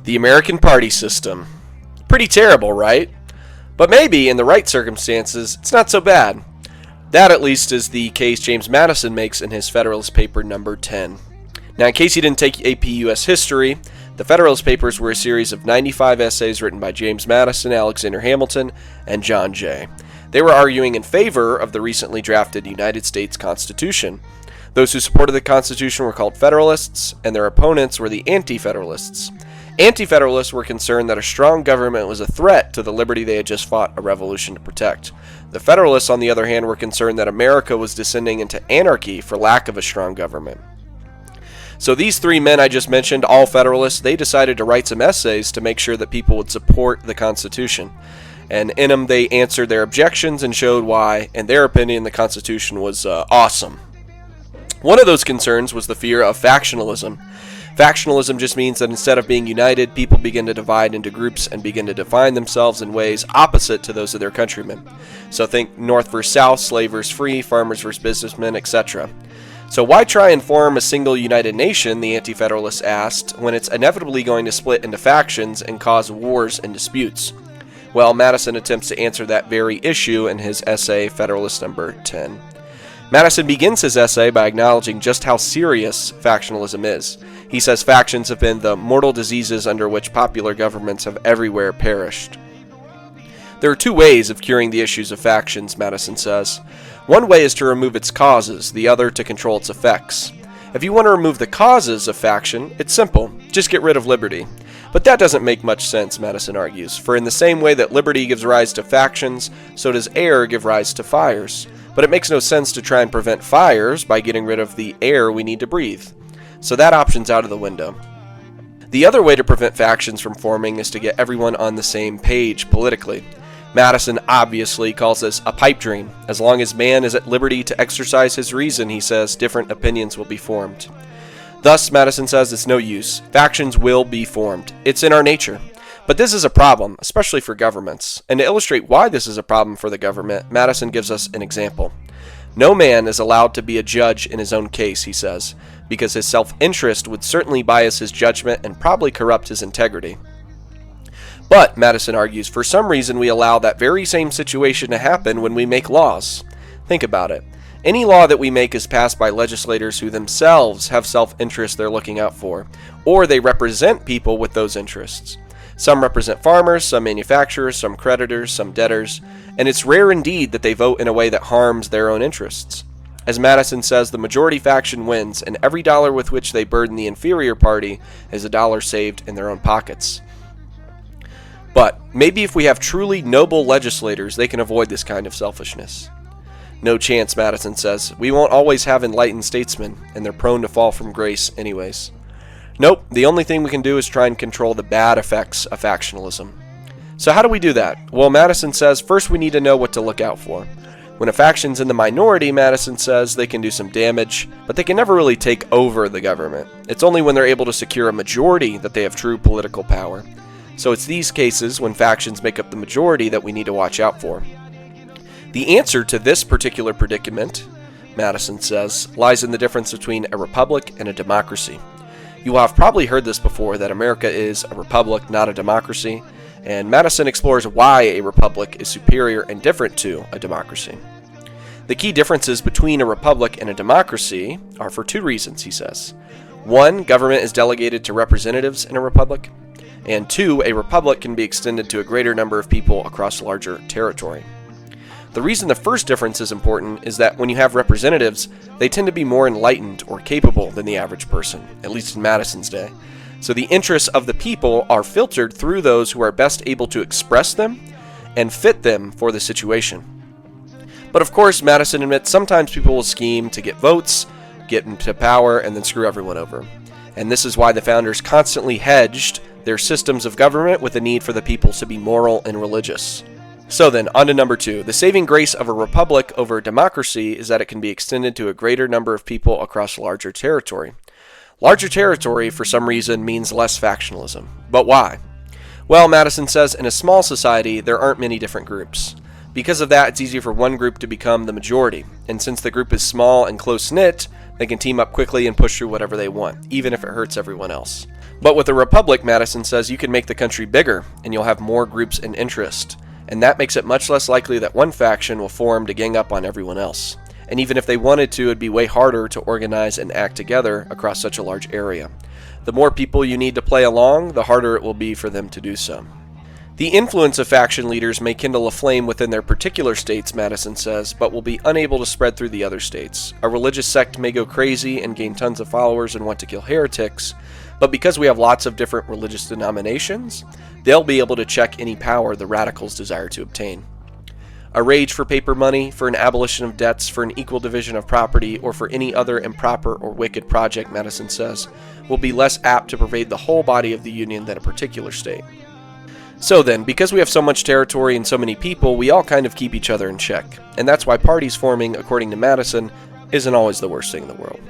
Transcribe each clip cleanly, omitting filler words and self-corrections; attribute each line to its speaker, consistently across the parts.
Speaker 1: The American party system. Pretty terrible, right? But maybe, in the right circumstances, it's not so bad. That, at least, is the case James Madison makes in his Federalist paper number 10. Now, in case you didn't take AP US history, the Federalist Papers were a series of 95 essays written by James Madison, Alexander Hamilton, and John Jay. They were arguing in favor of the recently drafted United States Constitution. Those who supported the Constitution were called Federalists, and their opponents were the Anti-Federalists. Anti-Federalists were concerned that a strong government was a threat to the liberty they had just fought a revolution to protect. The Federalists, on the other hand, were concerned that America was descending into anarchy for lack of a strong government. So these three men I just mentioned, all Federalists, they decided to write some essays to make sure that people would support the Constitution. And in them, they answered their objections and showed why, in their opinion, the Constitution was awesome. One of those concerns was the fear of factionalism. Factionalism just means that instead of being united, people begin to divide into groups and begin to define themselves in ways opposite to those of their countrymen. So think North versus South, slave versus free, farmers versus businessmen, etc. So why try and form a single united nation, the Anti-Federalists asked, when it's inevitably going to split into factions and cause wars and disputes? Well, Madison attempts to answer that very issue in his essay, Federalist number 10. Madison begins his essay by acknowledging just how serious factionalism is. He says factions have been the mortal diseases under which popular governments have everywhere perished. There are two ways of curing the issues of factions, Madison says. One way is to remove its causes, the other to control its effects. If you want to remove the causes of faction, it's simple. Just get rid of liberty. But that doesn't make much sense, Madison argues, for in the same way that liberty gives rise to factions, so does air give rise to fires. But it makes no sense to try and prevent fires by getting rid of the air we need to breathe. So that option's out of the window. The other way to prevent factions from forming is to get everyone on the same page politically. Madison obviously calls this a pipe dream. As long as man is at liberty to exercise his reason, he says, different opinions will be formed. Thus, Madison says it's no use. Factions will be formed. It's in our nature. But this is a problem, especially for governments. And to illustrate why this is a problem for the government, Madison gives us an example. No man is allowed to be a judge in his own case, he says, because his self-interest would certainly bias his judgment and probably corrupt his integrity. But, Madison argues, for some reason we allow that very same situation to happen when we make laws. Think about it. Any law that we make is passed by legislators who themselves have self-interest they're looking out for, or they represent people with those interests. Some represent farmers, some manufacturers, some creditors, some debtors, and it's rare indeed that they vote in a way that harms their own interests. As Madison says, the majority faction wins, and every dollar with which they burden the inferior party is a dollar saved in their own pockets. But maybe if we have truly noble legislators, they can avoid this kind of selfishness. No chance, Madison says. We won't always have enlightened statesmen, and they're prone to fall from grace anyways. Nope, the only thing we can do is try and control the bad effects of factionalism. So how do we do that? Well, Madison says first we need to know what to look out for. When a faction's in the minority, Madison says, they can do some damage, but they can never really take over the government. It's only when they're able to secure a majority that they have true political power. So it's these cases, when factions make up the majority, that we need to watch out for. The answer to this particular predicament, Madison says, lies in the difference between a republic and a democracy. You will have probably heard this before, that America is a republic, not a democracy, and Madison explores why a republic is superior and different to a democracy. The key differences between a republic and a democracy are for two reasons, he says. One, government is delegated to representatives in a republic, and two, a republic can be extended to a greater number of people across larger territory. The reason the first difference is important is that when you have representatives, they tend to be more enlightened or capable than the average person, at least in Madison's day. So the interests of the people are filtered through those who are best able to express them and fit them for the situation. But of course, Madison admits sometimes people will scheme to get votes, get into power, and then screw everyone over. And this is why the founders constantly hedged their systems of government with the need for the people to be moral and religious. So then, on to number 2. The saving grace of a republic over a democracy is that it can be extended to a greater number of people across larger territory. Larger territory, for some reason, means less factionalism. But why? Well, Madison says, in a small society, there aren't many different groups. Because of that, it's easier for one group to become the majority. And since the group is small and close-knit, they can team up quickly and push through whatever they want, even if it hurts everyone else. But with a republic, Madison says, you can make the country bigger, and you'll have more groups and interest, and that makes it much less likely that one faction will form to gang up on everyone else. And even if they wanted to, it'd be way harder to organize and act together across such a large area. The more people you need to play along, the harder it will be for them to do so. The influence of faction leaders may kindle a flame within their particular states, Madison says, but will be unable to spread through the other states. A religious sect may go crazy and gain tons of followers and want to kill heretics, but because we have lots of different religious denominations, they'll be able to check any power the radicals desire to obtain. A rage for paper money, for an abolition of debts, for an equal division of property, or for any other improper or wicked project, Madison says, will be less apt to pervade the whole body of the Union than a particular state. So then, because we have so much territory and so many people, we all kind of keep each other in check. And that's why parties forming, according to Madison, isn't always the worst thing in the world.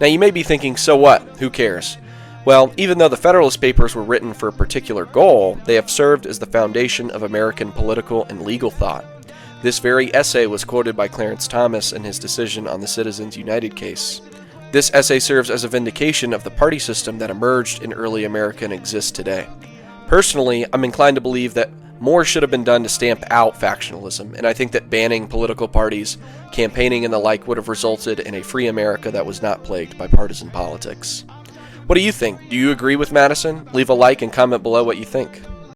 Speaker 1: Now you may be thinking, so what? Who cares? Well, even though the Federalist Papers were written for a particular goal, they have served as the foundation of American political and legal thought. This very essay was quoted by Clarence Thomas in his decision on the Citizens United case. This essay serves as a vindication of the party system that emerged in early America and exists today. Personally, I'm inclined to believe that more should have been done to stamp out factionalism, and I think that banning political parties, campaigning and the like would have resulted in a free America that was not plagued by partisan politics. What do you think? Do you agree with Madison? Leave a like and comment below what you think.